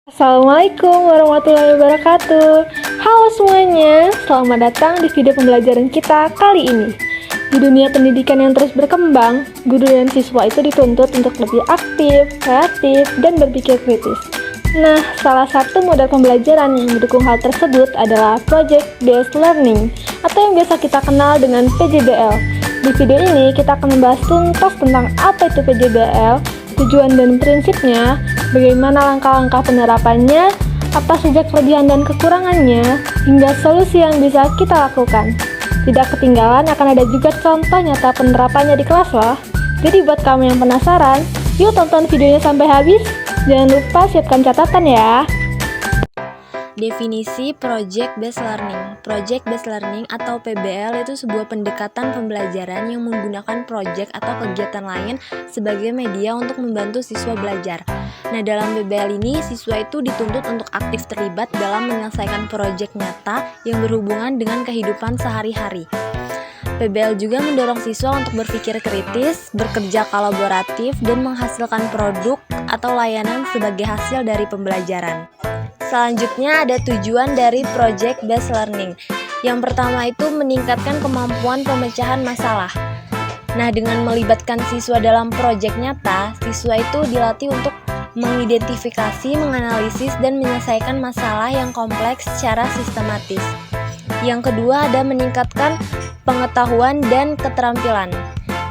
Assalamualaikum warahmatullahi wabarakatuh. Halo semuanya, selamat datang di video pembelajaran kita kali ini. Di dunia pendidikan yang terus berkembang, guru dan siswa itu dituntut untuk lebih aktif, kreatif, dan berpikir kritis. Nah, salah satu model pembelajaran yang mendukung hal tersebut adalah Project Based Learning, atau yang biasa kita kenal dengan PJBL. Di video ini kita akan membahas tuntas tentang apa itu PJBL, tujuan dan prinsipnya, bagaimana langkah-langkah penerapannya, apa saja kelebihan dan kekurangannya, hingga solusi yang bisa kita lakukan. Tidak ketinggalan akan ada juga contoh nyata penerapannya di kelas loh. Jadi buat kamu yang penasaran, yuk tonton videonya sampai habis. Jangan lupa siapkan catatan ya. Definisi Project Based Learning. Project Based Learning atau PBL itu sebuah pendekatan pembelajaran yang menggunakan project atau kegiatan lain sebagai media untuk membantu siswa belajar. Nah, dalam PBL ini, siswa itu dituntut untuk aktif terlibat dalam menyelesaikan proyek nyata yang berhubungan dengan kehidupan sehari-hari. PBL juga mendorong siswa untuk berpikir kritis, bekerja kolaboratif, dan menghasilkan produk atau layanan sebagai hasil dari pembelajaran. Selanjutnya ada tujuan dari Project Based Learning. Yang pertama itu meningkatkan kemampuan pemecahan masalah. Nah, dengan melibatkan siswa dalam proyek nyata, siswa itu dilatih untuk mengidentifikasi, menganalisis, dan menyelesaikan masalah yang kompleks secara sistematis. Yang kedua ada meningkatkan pengetahuan dan keterampilan.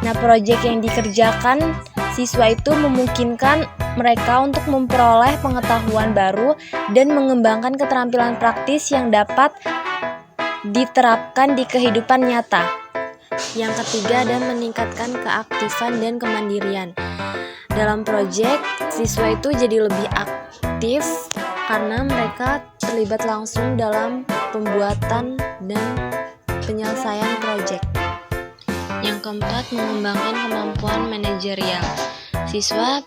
Nah, proyek yang dikerjakan siswa itu memungkinkan mereka untuk memperoleh pengetahuan baru dan mengembangkan keterampilan praktis yang dapat diterapkan di kehidupan nyata. Yang ketiga ada meningkatkan keaktifan dan kemandirian. Dalam proyek, siswa itu jadi lebih aktif karena mereka terlibat langsung dalam pembuatan dan penyelesaian proyek. Yang keempat, mengembangkan kemampuan manajerial. Siswa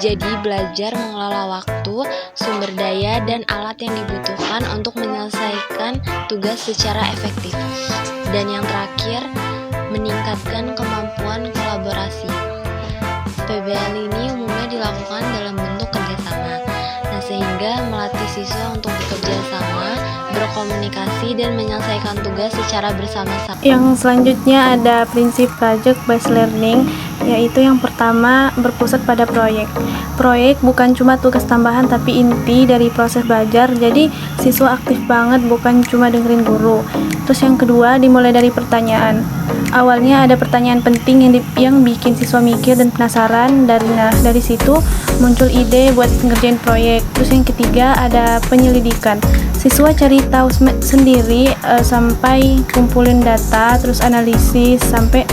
jadi belajar mengelola waktu, sumber daya, dan alat yang dibutuhkan untuk menyelesaikan tugas secara efektif. Dan yang terakhir, meningkatkan kemampuan kolaborasi. PBL ini umumnya dilakukan dalam bentuk kerjasama. Nah, sehingga melatih siswa untuk bekerja sama, berkomunikasi, dan menyelesaikan tugas secara bersama-sama. Yang selanjutnya ada prinsip Project Based Learning, yaitu yang pertama berpusat pada proyek. Proyek bukan cuma tugas tambahan tapi inti dari proses belajar, jadi siswa aktif banget, bukan cuma dengerin guru. Terus yang kedua dimulai dari pertanyaan. Awalnya ada pertanyaan penting yang bikin siswa mikir dan penasaran, dari situ muncul ide buat ngerjain proyek. Terus yang ketiga ada penyelidikan. Siswa cari tahu sendiri sampai kumpulin data, terus analisis sampai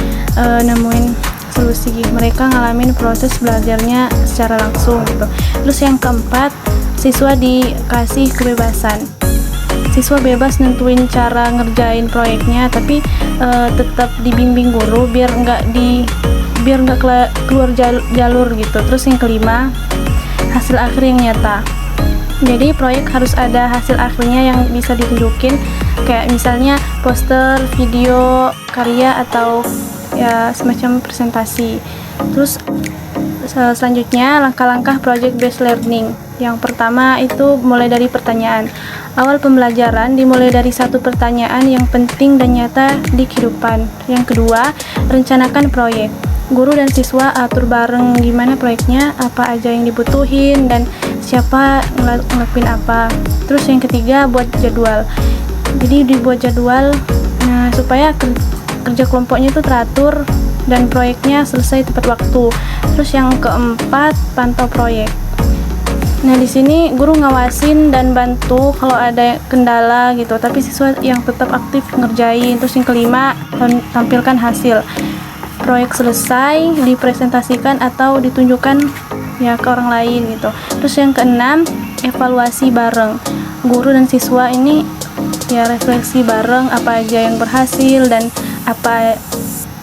nemuin solusi. Mereka ngalamin proses belajarnya secara langsung gitu. Terus yang keempat, siswa dikasih kebebasan. Siswa bebas nentuin cara ngerjain proyeknya, tapi tetap dibimbing guru biar nggak keluar jalur gitu. Terus yang kelima, hasil akhir yang nyata. Jadi proyek harus ada hasil akhirnya yang bisa ditunjukin, kayak misalnya poster, video, karya, atau ya semacam presentasi. Terus selanjutnya langkah-langkah Project Based Learning. Yang pertama itu mulai dari pertanyaan. Awal pembelajaran dimulai dari satu pertanyaan yang penting dan nyata di kehidupan. Yang kedua, rencanakan proyek. Guru dan siswa atur bareng gimana proyeknya, apa aja yang dibutuhin, dan siapa ngelakuin apa. Terus yang ketiga, buat jadwal. Jadi dibuat jadwal supaya kerja kelompoknya itu teratur dan proyeknya selesai tepat waktu. Terus yang keempat, pantau proyek. Nah, di sini guru ngawasin dan bantu kalau ada kendala gitu, tapi siswa yang tetap aktif ngerjain. Terus yang kelima, tampilkan hasil. Proyek selesai, dipresentasikan atau ditunjukkan ya ke orang lain gitu. Terus yang keenam, evaluasi bareng. Guru dan siswa ini ya refleksi bareng apa aja yang berhasil dan apa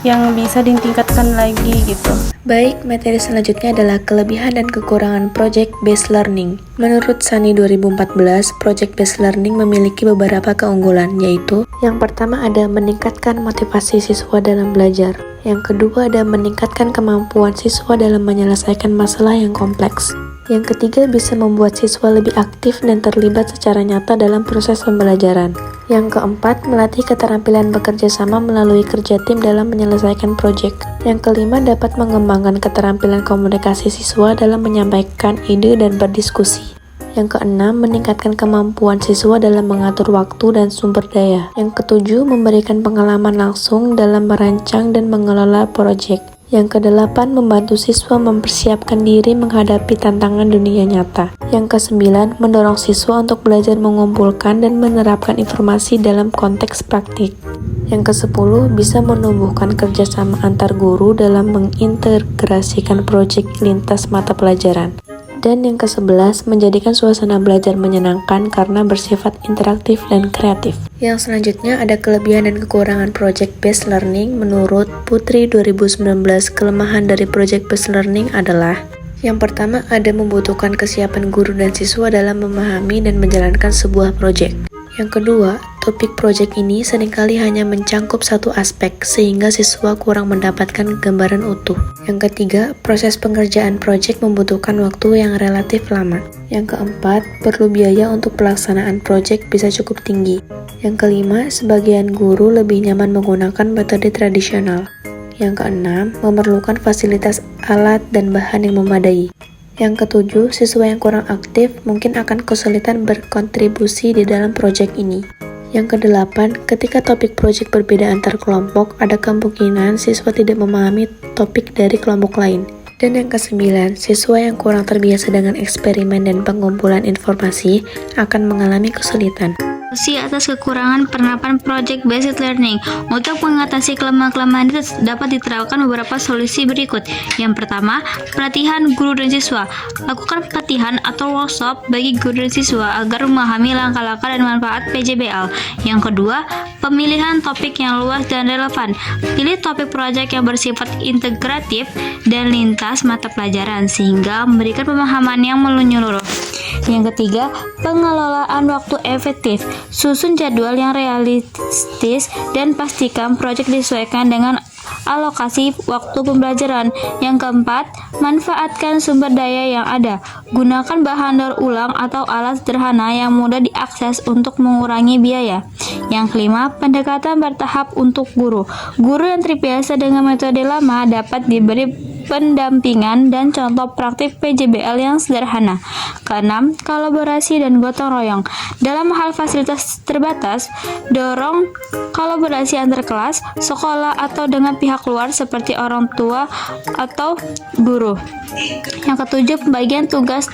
yang bisa ditingkatkan lagi gitu. Baik, materi selanjutnya adalah kelebihan dan kekurangan Project Based Learning. Menurut SANI 2014, Project Based Learning memiliki beberapa keunggulan, yaitu yang pertama ada meningkatkan motivasi siswa dalam belajar. Yang kedua ada meningkatkan kemampuan siswa dalam menyelesaikan masalah yang kompleks. Yang ketiga bisa membuat siswa lebih aktif dan terlibat secara nyata dalam proses pembelajaran. Yang keempat, melatih keterampilan bekerja sama melalui kerja tim dalam menyelesaikan proyek. Yang kelima, dapat mengembangkan keterampilan komunikasi siswa dalam menyampaikan ide dan berdiskusi. Yang keenam, meningkatkan kemampuan siswa dalam mengatur waktu dan sumber daya. Yang ketujuh, memberikan pengalaman langsung dalam merancang dan mengelola proyek. Yang kedelapan, membantu siswa mempersiapkan diri menghadapi tantangan dunia nyata. Yang kesembilan, mendorong siswa untuk belajar mengumpulkan dan menerapkan informasi dalam konteks praktik. Yang kesepuluh, bisa menumbuhkan kerjasama antar guru dalam mengintegrasikan proyek lintas mata pelajaran. Dan yang ke-11, menjadikan suasana belajar menyenangkan karena bersifat interaktif dan kreatif. Yang selanjutnya ada kelebihan dan kekurangan Project Based Learning. Menurut Putri 2019, kelemahan dari Project Based Learning adalah: yang pertama, ada membutuhkan kesiapan guru dan siswa dalam memahami dan menjalankan sebuah proyek. Yang kedua, topik proyek ini seringkali hanya mencangkup satu aspek, sehingga siswa kurang mendapatkan gambaran utuh. Yang ketiga, proses pengerjaan proyek membutuhkan waktu yang relatif lama. Yang keempat, perlu biaya untuk pelaksanaan proyek bisa cukup tinggi. Yang kelima, sebagian guru lebih nyaman menggunakan metode tradisional. Yang keenam, memerlukan fasilitas alat dan bahan yang memadai. Yang ketujuh, siswa yang kurang aktif mungkin akan kesulitan berkontribusi di dalam proyek ini. Yang kedelapan, ketika topik proyek berbeda antar kelompok, ada kemungkinan siswa tidak memahami topik dari kelompok lain. Dan yang kesembilan, siswa yang kurang terbiasa dengan eksperimen dan pengumpulan informasi akan mengalami kesulitan. Solusi atas kekurangan penerapan Project Based Learning. Untuk mengatasi kelemahan-kelemahan itu dapat diterapkan beberapa solusi berikut. Yang pertama, pelatihan guru dan siswa. Lakukan pelatihan atau workshop bagi guru dan siswa agar memahami langkah-langkah dan manfaat PJBL. Yang kedua, pemilihan topik yang luas dan relevan. Pilih topik proyek yang bersifat integratif dan lintas mata pelajaran sehingga memberikan pemahaman yang menyeluruh. Yang ketiga, pengelolaan waktu efektif. Susun jadwal yang realistis dan pastikan proyek disesuaikan dengan alokasi waktu pembelajaran. Yang keempat, manfaatkan sumber daya yang ada. Gunakan bahan daur ulang atau alat sederhana yang mudah diakses untuk mengurangi biaya. Yang kelima, pendekatan bertahap untuk guru. Guru yang terbiasa dengan metode lama dapat diberi pendampingan dan contoh praktik PJBL yang sederhana. Keenam, kolaborasi dan gotong royong. Dalam hal fasilitas terbatas, dorong kolaborasi antar kelas, sekolah, atau dengan pihak luar seperti orang tua atau guru. Yang ketujuh, pembagian tugas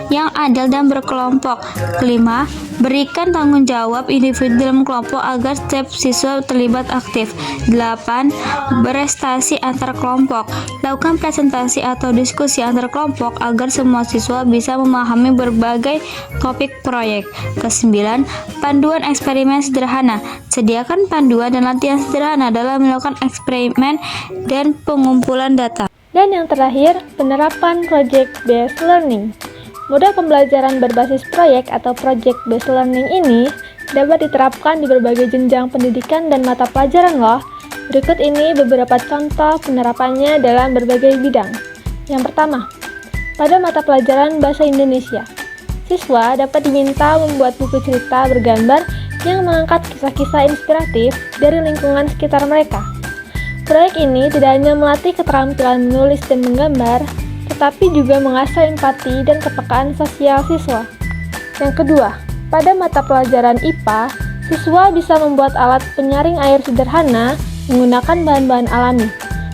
yang adil dan berkelompok. Kelima, berikan tanggung jawab individu dalam kelompok agar setiap siswa terlibat aktif. 8. Berprestasi antar kelompok. Lakukan presentasi atau diskusi antar kelompok agar semua siswa bisa memahami berbagai topik proyek. Ke-9, panduan eksperimen sederhana. Sediakan panduan dan latihan sederhana dalam melakukan eksperimen dan pengumpulan data. Dan yang terakhir, penerapan Project Based Learning. Model pembelajaran berbasis proyek atau Project Based Learning ini dapat diterapkan di berbagai jenjang pendidikan dan mata pelajaran loh. Berikut ini beberapa contoh penerapannya dalam berbagai bidang. Yang pertama, pada mata pelajaran Bahasa Indonesia, siswa dapat diminta membuat buku cerita bergambar yang mengangkat kisah-kisah inspiratif dari lingkungan sekitar mereka. Proyek ini tidak hanya melatih keterampilan menulis dan menggambar, tetapi juga mengasah empati dan kepekaan sosial siswa. Yang kedua, pada mata pelajaran IPA, siswa bisa membuat alat penyaring air sederhana menggunakan bahan-bahan alami.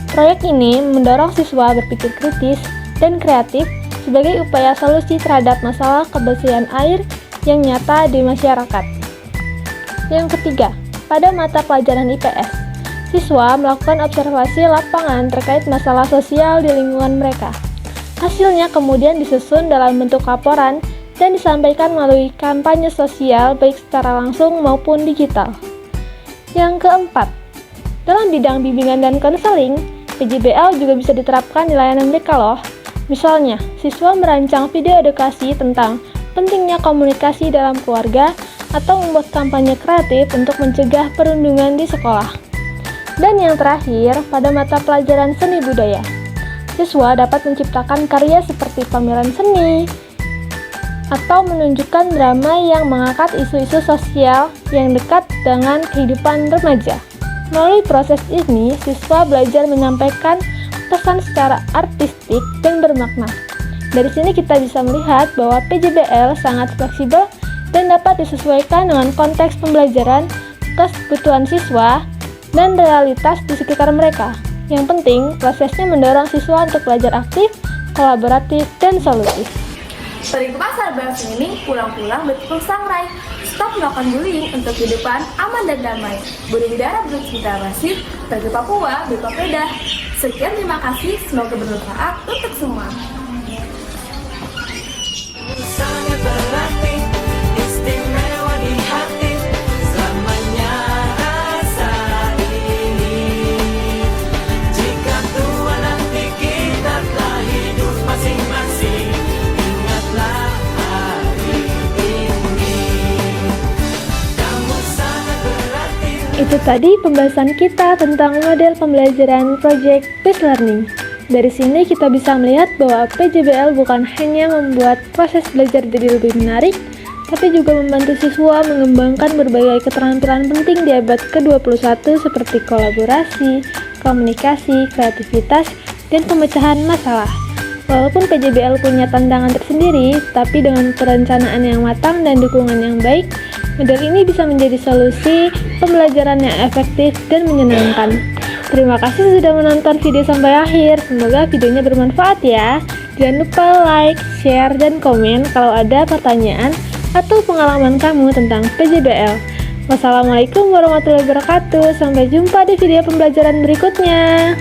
Proyek ini mendorong siswa berpikir kritis dan kreatif sebagai upaya solusi terhadap masalah kebersihan air yang nyata di masyarakat. Yang ketiga, pada mata pelajaran IPS, siswa melakukan observasi lapangan terkait masalah sosial di lingkungan mereka. Hasilnya kemudian disusun dalam bentuk laporan dan disampaikan melalui kampanye sosial baik secara langsung maupun digital. Yang keempat, dalam bidang bimbingan dan konseling, PJBL juga bisa diterapkan di layanan mereka loh. Misalnya, siswa merancang video edukasi tentang pentingnya komunikasi dalam keluarga atau membuat kampanye kreatif untuk mencegah perundungan di sekolah. Dan yang terakhir, pada mata pelajaran seni budaya, siswa dapat menciptakan karya seperti pameran seni atau menunjukkan drama yang mengangkat isu-isu sosial yang dekat dengan kehidupan remaja. Melalui proses ini, siswa belajar menyampaikan pesan secara artistik dan bermakna. Dari sini kita bisa melihat bahwa PJBL sangat fleksibel dan dapat disesuaikan dengan konteks pembelajaran, kebutuhan siswa, dan realitas di sekitar mereka. Yang penting, prosesnya mendorong siswa untuk belajar aktif, kolaboratif, dan solutif. Pergi ke pasar bahas ini, pulang-pulang bertepung sangrai. Stop melakukan bullying untuk kehidupan aman dan damai. Berudara bercinta masif, bagi Papua berpapeda. Sekian, terima kasih, semoga bermanfaat untuk semua. Sangat berarti, istimewa di hati, selamanya rasa ini. Jika tua nanti kita telah hidup masing-masing, ingatlah hari ini. Kamu sangat berarti. Itu tadi pembahasan kita tentang model pembelajaran Project Based Learning. Dari sini kita bisa melihat bahwa PJBL bukan hanya membuat proses belajar jadi lebih menarik, tapi juga membantu siswa mengembangkan berbagai keterampilan penting di abad ke-21 seperti kolaborasi, komunikasi, kreativitas, dan pemecahan masalah. Walaupun PJBL punya tantangan tersendiri, tapi dengan perencanaan yang matang dan dukungan yang baik, model ini bisa menjadi solusi pembelajaran yang efektif dan menyenangkan. Terima kasih sudah menonton video sampai akhir. Semoga videonya bermanfaat ya. Jangan lupa like, share, dan komen kalau ada pertanyaan atau pengalaman kamu tentang PJBL. Wassalamualaikum warahmatullahi wabarakatuh. Sampai jumpa di video pembelajaran berikutnya.